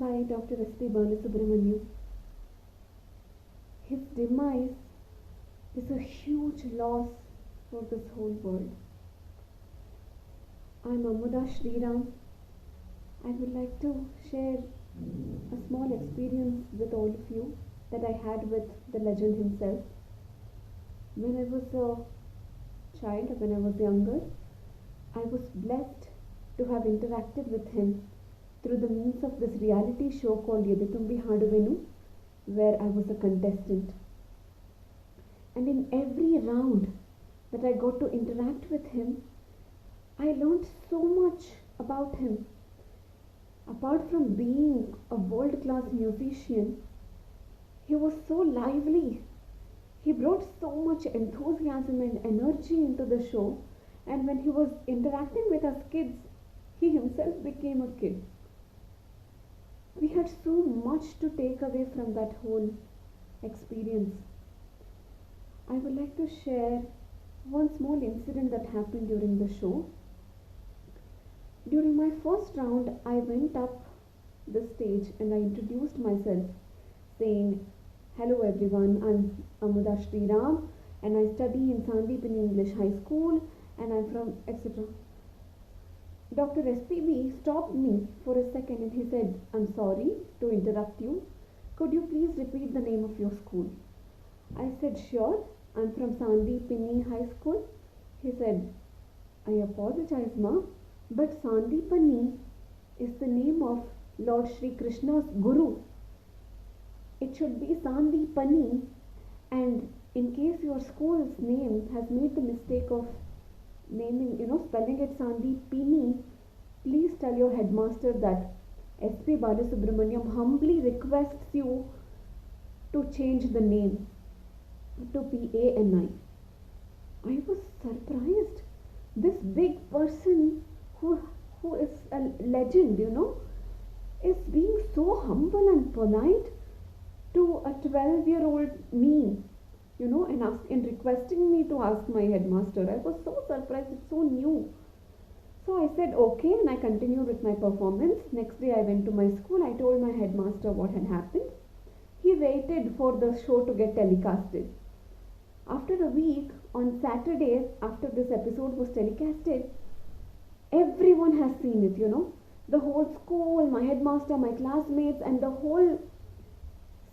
by Dr. S.P. Balasubramaniam. His demise is a huge loss for this whole world. I'm Amuda Shriram. I would like to share a small experience with all of you that I had with the legend himself. When I was a child, when I was younger, I was blessed to have interacted with him through the means of this reality show called Yedutumbi Haduvenu, where I was a contestant. And in every round that I got to interact with him, I learned so much about him. Apart from being a world class musician, he was so lively. He brought so much enthusiasm and energy into the show, and when he was interacting with us kids, he himself became a kid. We had so much to take away from that whole experience. I would like to share one small incident that happened during the show. During my first round, I went up the stage and I introduced myself saying, "Hello everyone, I'm Amuda Shriram and I study in Sandipini English High School and I'm from etc." Dr. SPB stopped me for a second and he said, "I'm sorry to interrupt you. Could you please repeat the name of your school?" I said, "Sure, I'm from Sandipini High School." He said, "I apologize, ma, but Sandipani is the name of Lord Shri Krishna's Guru. It should be Sandipani, and in case your school's name has made the mistake of spelling it Sandipini, please tell your headmaster that S.P. Balasubramaniam humbly requests you to change the name to Pani." I was surprised. This big person who is a legend, is being so humble and polite to a 12-year-old me, and requesting me to ask my headmaster. I was so surprised, it's so new. So I said okay, and I continued with my performance. Next day I went to my school. I told my headmaster what had happened. He waited for the show to get telecasted. After a week, on Saturday, after this episode was telecasted, everyone has seen it, The whole school, my headmaster, my classmates, and the whole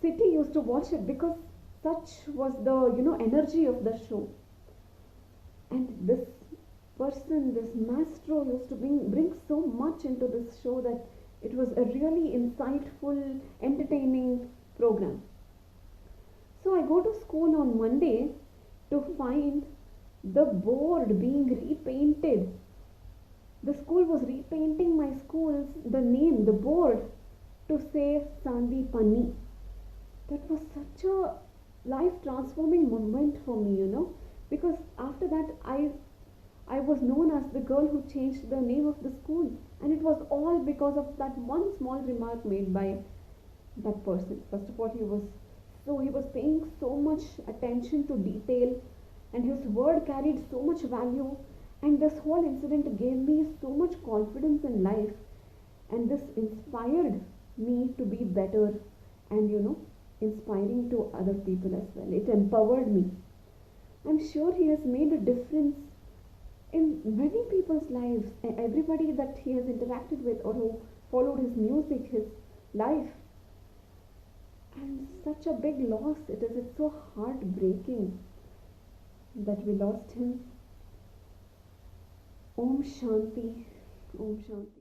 city used to watch it because such was the, energy of the show. And this person, this maestro, used to bring so much into this show that it was a really insightful, entertaining program. So I go to school on Monday to find the board being repainted. The school was repainting my school's, the name, the board, to say Sandipani. That was such a life transforming moment for me, because after that I was known as the girl who changed the name of the school, and it was all because of that one small remark made by that person. First of all, he was paying so much attention to detail, and his word carried so much value, and this whole incident gave me so much confidence in life, and this inspired me to be better and inspiring to other people as well. It empowered me. I'm sure he has made a difference in many people's lives, everybody that he has interacted with or who followed his music, his life. And such a big loss it is. It's so heartbreaking that we lost him. Om Shanti. Om Shanti.